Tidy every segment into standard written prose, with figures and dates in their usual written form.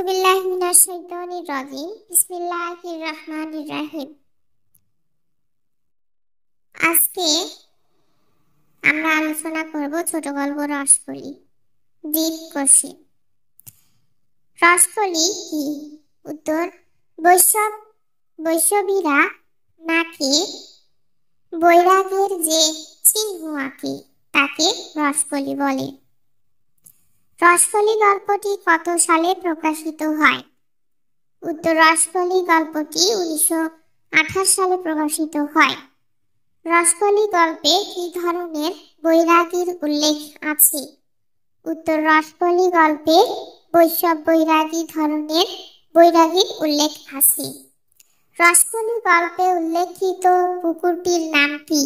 আউযুবিল্লাহি মিনাশ শাইতানির রাজিম। বিসমিল্লাহির রহমানির রহিম। আজকে আমরা আলোচনা করব ছোট গল্প রসকলি। দ্বীপ কোষে। রসকলি কি? উত্তর, বৈষ্ণবীরা নাকে বৈরাগের যে চিহ্ন আঁকে তাকে রসকলি বলে। রসকলি গল্পটি কত সালে প্রকাশিত হয়? উত্তর, রসকলি গল্পটি 1928 সালে প্রকাশিত হয়। রসকলি গল্পে কি ধরনের বৈরাগীর উল্লেখ আছে? উত্তর, রসকলি গল্পে বৈষ্ণব বৈরাগী ধরনের বৈরাগীর উল্লেখ আছে। রসকলি গল্পে উল্লেখিত পুকুরটির নাম কি?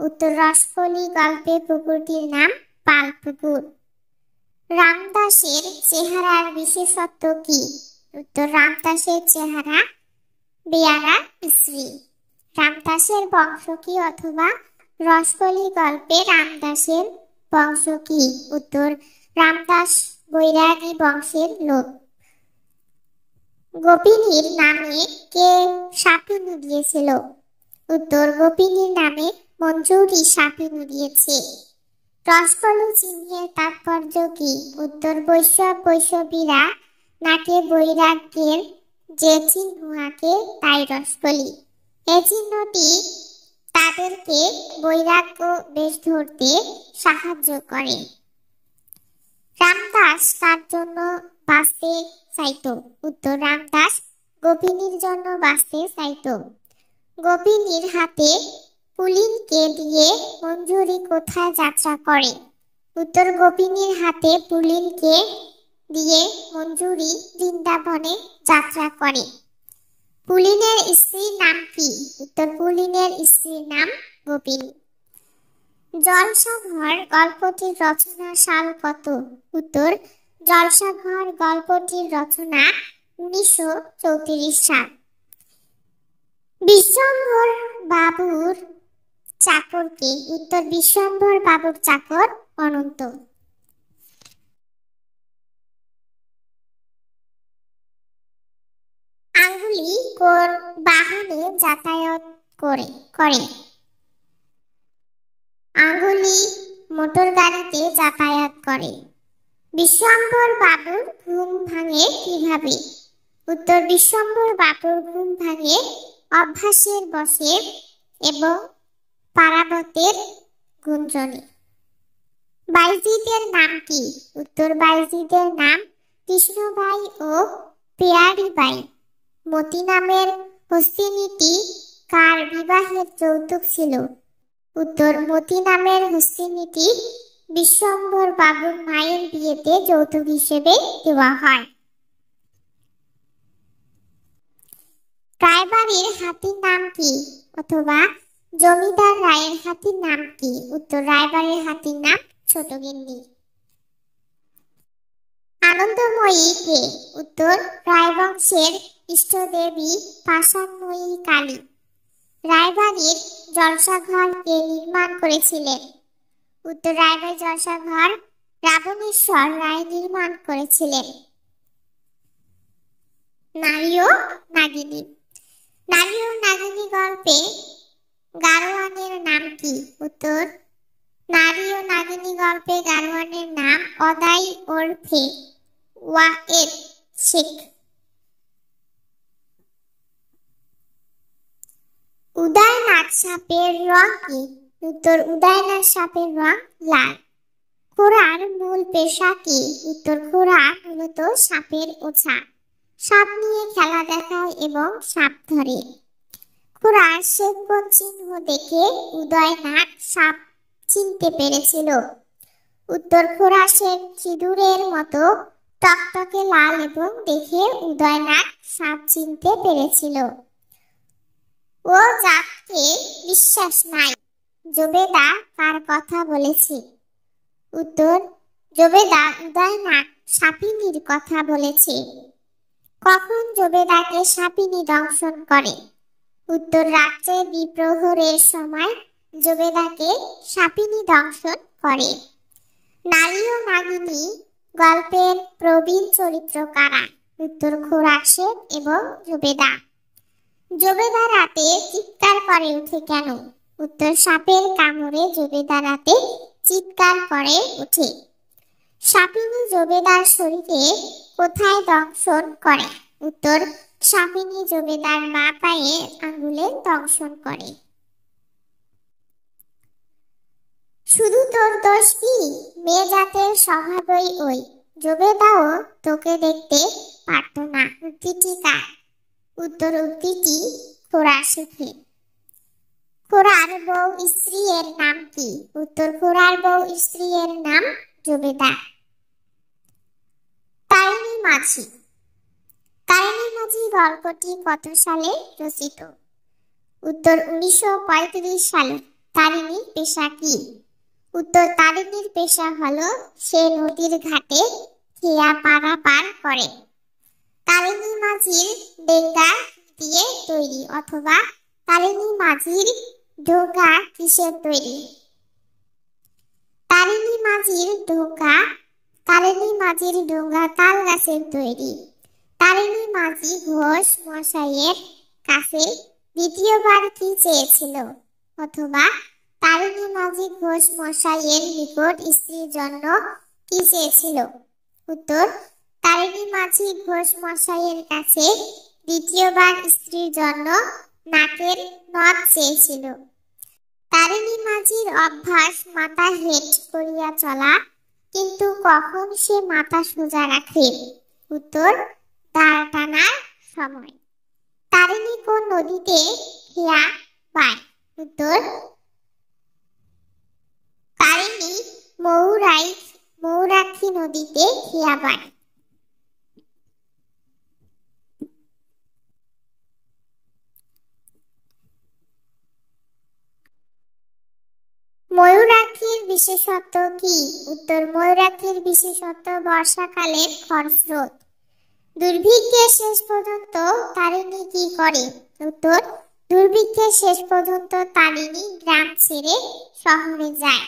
উত্তর, রসকলি গল্পে পুকুরটির নাম পালপুকুর। রামদাসের চেহারার বিশেষত্ব কি? উত্তর, রামদাসের চেহারা বেয়ারা বিশ্রী। রামদাসের বংশ কি অথবা রসকলি গল্পে রামদাসের বংশ কি? উত্তর, রামদাস বৈরাগী বংশের লোক। গোপিনীর নামে কে সাপিনী দিয়েছিল? উত্তর, গোপিনীর নামে মঞ্জুরি সাপিনী দিয়েছে। রসকলি চিহ্নের তাৎপর্য কি? উত্তর, বৈষ্ণবীরা নাকে বৈরাগ্যের যে চিহ্ন আঁকে তাই রসকলি। এই চিহ্নটি তাদেরকে বৈরাগ্য বেশ ধরতে সাহায্য করে। রামদাস কার জন্য বাঁচতে চাইত? উত্তর, রামদাস গোপিনীর জন্য বাঁচতে চাইত। গোপিনীর হাতে পুলিনকে দিয়ে মঞ্জুরি কোথায় যাত্রা করে? উত্তর, গোপিনীর হাতে পুলিনকে দিয়ে মঞ্জুরি বৃন্দাবনে যাত্রা করে। পুলিনের স্ত্রীর নাম কি? উত্তর, পুলিনের স্ত্রীর নাম গোপিনী। জলসাঘর গল্পটির রচনা সাল কত? উত্তর, জলসাঘর গল্পটির রচনা 1934 সাল। বিশ্বম্ভর বাবুর চাকর কে? উত্তর, বিশ্বম্ভর বাবুর চাকর অনন্ত। আঙ্গুলি কোন বাহনে যাতায়াত করে? আঙ্গুলি মোটর গাড়িতে যাতায়াত করে। বিশ্বম্ভর বাবুর ঘুম ভাঙে কিভাবে? উত্তর, বিশ্বম্ভর বাবুর ঘুম ভাঙে অভ্যাসের বশে এবং পারাবতের গুঞ্জনে। বাইজিদের নাম কি? উত্তর, বাইজিদের নাম কৃষ্ণবাই ও পেয়ারীবাই। মতি নামের হস্তিনীটি কার বিবাহের যৌতুক ছিল? উত্তর, মতি নামের হস্তিনীটি বিশ্বম্ভর বাবুর মায়ের বিয়েতে যৌতুক হিসেবে দেওয়া হয়। রায়বাড়ির হাতির নাম কি? অথবা জমিদার রায়ের হাতির নাম কি? উত্তর, রায়বাড়ির হাতির নাম ছোট গিন্নি। আনন্দময়ী কে? উত্তর, রায়বংশের ইষ্টদেবী পাষাণময়ী কালী। রায়বাড়ির জলসাঘর কে নির্মাণ করেছিলেন? উত্তর, রায়বাড়ির জলসাঘর রাবণেশ্বর রায় নির্মাণ করেছিলেন। নারী ও নাগিনী। নারী ও নাগিনী গল্পে গাড়োয়ানের নাম কি? উত্তর, নারী ও নাগিনী গল্পে গাড়োয়ানের নাম অদাই ওরফে ওয়াহেদ শেখ। উদয়নাথ সাপের রং কি? উত্তর, উদয়নাথ সাপের রং লাল। খোঁড়ার মূল পেশা কি? উত্তর, খোঁড়া মূলত সাপের ওঝা। সাপ নিয়ে খেলা দেখায় এবং সাপ ধরে। খোঁড়ার শ্বেতবন চিহ্ন দেখে উদয়নাথ সাপ চিনতে পেরেছিল। উত্তর, খোঁড়া শ্বেত সিঁদুরের মতো টকটকে লাল এবং দেখে উদয়নাথ সাপ চিনতে পেরেছিল। ও জাতকে বিশ্বাস নাই, জবেদা কার কথা বলেছে? উত্তর, জবেদা উদয়নাথ সাপিনীর কথা বলেছে। কখন জবেদাকে সাপিনী দংশন করে? উত্তর, রাত্রে দ্বিপ্রহরের সময় জবেদাকে সাপিনী দংশন করে। নারী ও নাগিনী গল্পের প্রবীণ চরিত্র কারা? উত্তর খোরাশের এবং জবেদা। জবেদা রাতে চিৎকার করে উঠে কেন? উত্তর সাপের কামড়ে জবেদা রাতে চিৎকার করে ওঠে। সাপিনী জবেদার শরীরে কোথায় দংশন করে? উত্তর সাপিনী জবেদার বাঁ পায়ে আঙ্গুলে দংশন করে। শুধু তোর দোষ কি? মেয়ে জাতের স্বভাবই ওই, জবেদাও তোকে দেখতে পারত না। উক্তিটি কার? উত্তর উক্তিটি খোরাশের। খোরার বউ স্ত্রী এর নাম কি? উত্তর খোরার বউ স্ত্রী এর নাম জবেদা। তারিণী মাঝি। তারিণী মাঝি গল্পটি কত সালে রচিত? উত্তর 1935 সালে। তারিণীর পেশা কি? উত্তর তারিণীর পেশা হলো সে নদীর ঘাটে খেয়া পারাপার করে। তারিণী মাঝির ডেঙ্গা দিয়ে তৈরি, অথবা তারিণী মাঝির ডোকা কিসের তৈরি? তারিণী মাঝির ডোকা তাল গাছের তৈরি। তারিণী মাঝি ঘোষ মশাইয়ের কাছে দ্বিতীয়বার কি চেয়েছিল? অথবা তারিণী মাঝি ঘোষ মশাইয়ের নিকট স্ত্রীর জন্য কি চেয়েছিল? উত্তর তারিণী মাঝি ঘোষ মশাইয়ের কাছে দ্বিতীয়বার স্ত্রীর জন্য নাকের নথ চেয়েছিল। তারিণী মাঝির অভ্যাস মাথা হেঁট করিয়া চলা, কিন্তু কখন সে মাথা সোজা রাখে? উত্তর দাঁড় টানার সময়। তারিণী কোন নদীতে খেয়া পায়? উত্তর তারিণী ময়ূরাক্ষী নদীতে খেয়া পায়। ময়ূরাক্ষীর বিশেষত্ব কি? উত্তর ময়ূরাক্ষীর বিশেষত্ব বর্ষাকালের খরস্রোত। দুর্ভিক্ষের শেষ পর্যন্ত তারিণী কি করে? উত্তর দুর্ভিক্ষের শেষ পর্যন্ত তারিণী গ্রাম ছেড়ে শহরে যায়।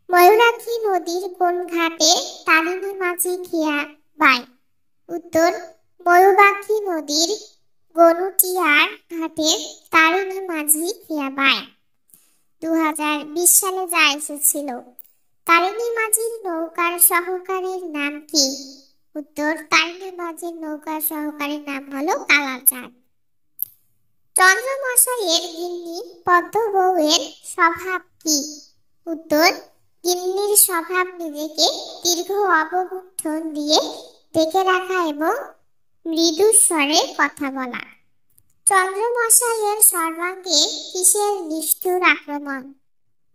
ময়ূরাক্ষী নদীর কোন ঘাটে তারিণী মাঝি খেয়া পায়? উত্তর ময়ূরাক্ষী নদীর গনুটিয়ার ঘাটে তারিণী মাঝি খেয়া পায়। 2020 সালে যা এসেছিল। তারিণী মাঝির নৌকার সহকারীর নাম কি? উত্তর তারিণী মাঝির নৌকার সহকারীর নাম হলো কালাচাঁদ। চন্দ্রমশাইয়ের গিন্নি পদ্ম বউয়ের স্বভাব কি? উত্তর গিন্নির স্বভাব নিজেকে দীর্ঘ অবগুণ্ঠন দিয়ে ঢেকে রাখা এবং মৃদু স্বরে কথা বলা। চন্দ্রমশাইয়ের সর্বাঙ্গে কিসের নিষ্ঠুর আক্রমণ?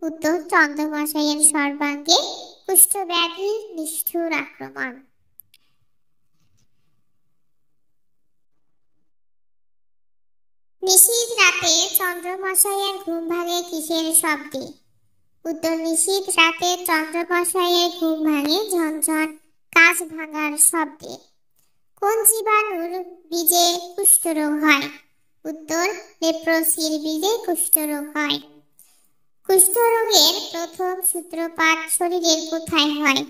উত্তর চন্দ্রমশাইয়ের সর্বাঙ্গে কুষ্ঠব্যাধির নিষ্ঠুর আক্রমণ। নিশীথ রাতে চন্দ্রমশাইয়ের ঘুম ভাঙে কিসের শব্দে? উত্তর নিশীথ রাতে চন্দ্রমশাইয়ের ঘুম ভাঙে ঝনঝন কাঁচ ভাঙার শব্দে। কোন জীবাণুর বীজে কুষ্ঠরোগ হয়? উত্তর লেপ্রোসির বীজে কুষ্ঠরোগ হয়। কুষ্ঠরোগের প্রথম সূত্রপাত শরীরের কোথায় হয়?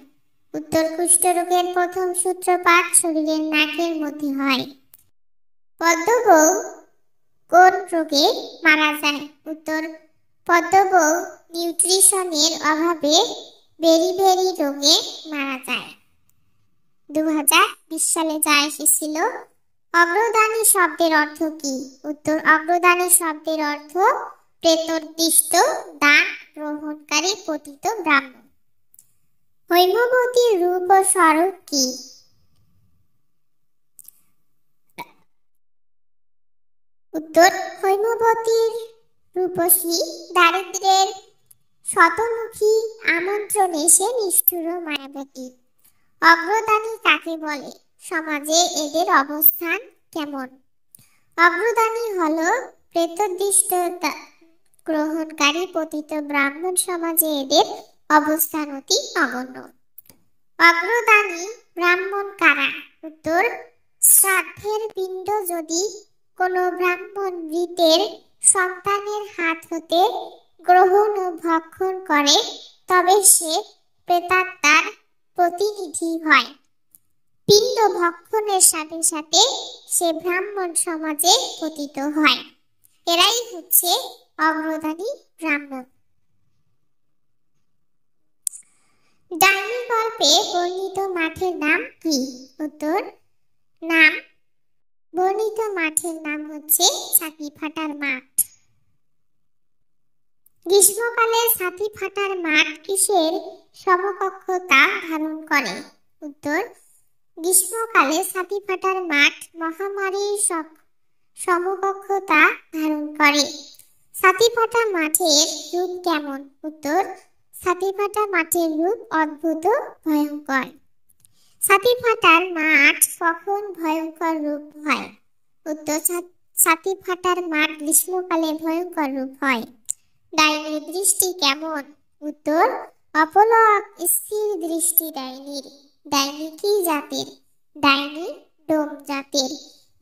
উত্তর কুষ্ঠরোগের প্রথম সূত্রপাত শরীরের নাকের মধ্যে হয়। পদ্মবউ কোন রোগে মারা যায়? উত্তর পদ্মবউ নিউট্রিশনের অভাবে বেরি রোগে মারা যায়। 2020 সালে যা এসেছিল। অগ্রদানী শব্দের অর্থ কি? উত্তর অগ্রদানী শব্দের অর্থ প্রেতোদ্দিষ্ট দান গ্রহণকারী পতিত ব্রাহ্মণ। হৈমবতীর রূপ ও স্বরূপ কি? উত্তর হৈমবতীর রূপসী দারিদ্র্যের শতমুখী আমন্ত্রণে সে নিষ্ঠুর মায়াবতী। অগ্রদানী কাকে বলে? সমাজে এদের অবস্থান কেমন? অগ্রদানী হলো প্রেতোদ্দিষ্ট গ্রহণকারী পতিত ব্রাহ্মণ, সমাজে এদের অবস্থান অতি নগণ্য। অগ্রদানী ব্রাহ্মণ কারা? উত্তর শ্রাদ্ধের পিণ্ড যদি কোনো ব্রাহ্মণ মৃতের সন্তানের হাত হতে গ্রহণ ও ভক্ষণ করে তবে সে প্রেতাত্মার প্রতিনিধি হয়। পিণ্ড ভক্ষণের সাথে সাথে সে ব্রাহ্মণ সমাজে পতিত হয়। এরাই হচ্ছে অগ্রদানী ব্রাহ্মণ। ডাইনি গল্পে বর্ণিত মাঠের নাম কি? উত্তর, নাম বর্ণিত মাঠের নাম হচ্ছে ছাতি ফাটার মাঠ। গ্রীষ্মকালে ছাতি ফাটার মাঠ কিসের সমকক্ষতা ধারণ করে? উত্তর, গ্রীষ্মকালে ছাতি ফাটার মাঠ মহামারীর সমকক্ষতা ধারণ করে। ছাতি ফাটা মাঠের রূপ কেমন? উত্তর, ছাতি ফাটা মাঠের রূপ অদ্ভুত ভয়ঙ্কর। ছাতি ফাটার মাঠ কখন ভয়ঙ্কর রূপ হয়? উত্তর, ছাতি ফাটার মাঠ গ্রীষ্মকালে ভয়ঙ্কর রূপ হয়। ডাইনির দৃষ্টি কেমন? উত্তর, অপলক স্থির দৃষ্টি ডাইনির। ডাইনি কি জাতের? ডাইনি ডোম জাতের।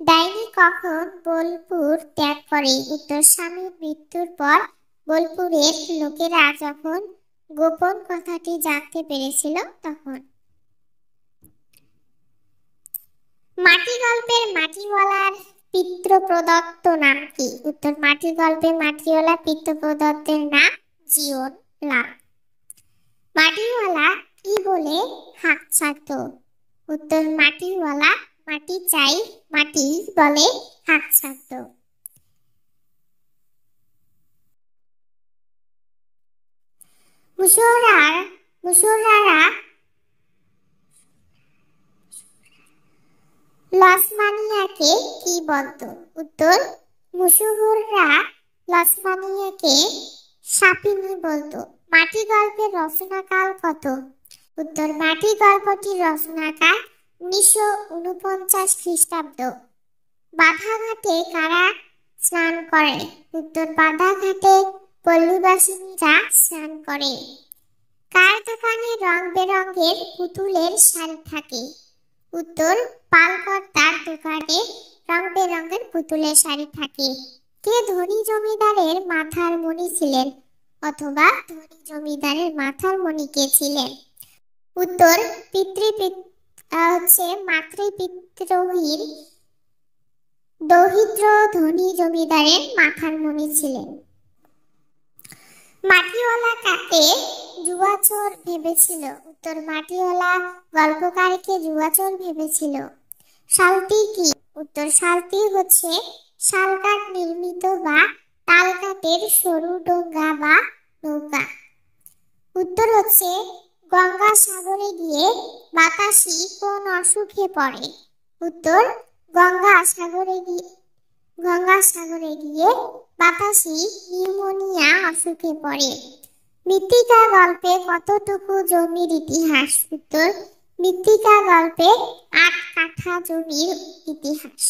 ডাইনি কখন বোলপুর ত্যাগ করে? উত্তর, স্বামীর মৃত্যুর পর বোলপুরের লোকেরা যখন গোপন কথাটি জানতে পেরেছিল তখন। মাটি গল্পের মাটিওয়ালার পিতৃ প্রদত্ত নাম কি? উত্তর, মাটি গল্পে মাটিওয়ালা পিতৃ প্রদত্তের নাম জীবন লাভ। মাটিওয়ালা কি বলে হাঁক ছাড়ত? উত্তর, মাটিওয়ালা মাটি চাই মাটি বলে হাঁক ছাড়ত। মুসুররা লসমানিয়াকে কি বলতো? উত্তর, মুসুররা লসমানিয়াকে সাপিনী বলতো। মাটি গল্পের রচনাকাল কত? উত্তর, মাটি গল্পটির রচনাকাল 1949 খ্রিস্টাব্দ। বাধাঘাটে কারা স্নান করে? উত্তর, বাধাঘাটে পল্লীবাসিনীরা স্নান করে। কার দোকানে রং বেরঙের পুতুলের শাড়ি থাকে? উত্তর, পালকর্তার দোকানে রং বেরঙের পুতুলের শাড়ি থাকে। কে ধনী জমিদারের মাথার মণি ছিলেন? অথবা ধনী জমিদারের মাথার মণি কে ছিলেন? উত্তর, মাতৃপিত্রহীন দরিদ্র ধনী জমিদারের মাথার মণি ছিলেন। মাটিওয়ালা কাকে জুয়াচোর ভেবেছিল? উত্তর, মাটিওয়ালা গল্পকারকে জুয়াচোর ভেবেছিল। শালটি কি? উত্তর, শালটি হচ্ছে শালকাঠ নির্মিত বা তালকাঠের সরু ডোঙ্গা বা নৌকা। উত্তর হচ্ছে, গঙ্গা সাগরে গিয়ে বাতাসি কোন অসুখে পড়ে? উত্তর, গঙ্গা সাগরে গিয়ে বাতাসি নিউমোনিয়া অসুখে পড়ে। মৃত্তিকা গল্পে কতটুকু জমির ইতিহাস? উত্তর, মৃত্তিকা গল্পে 8 কাঠা জমির ইতিহাস।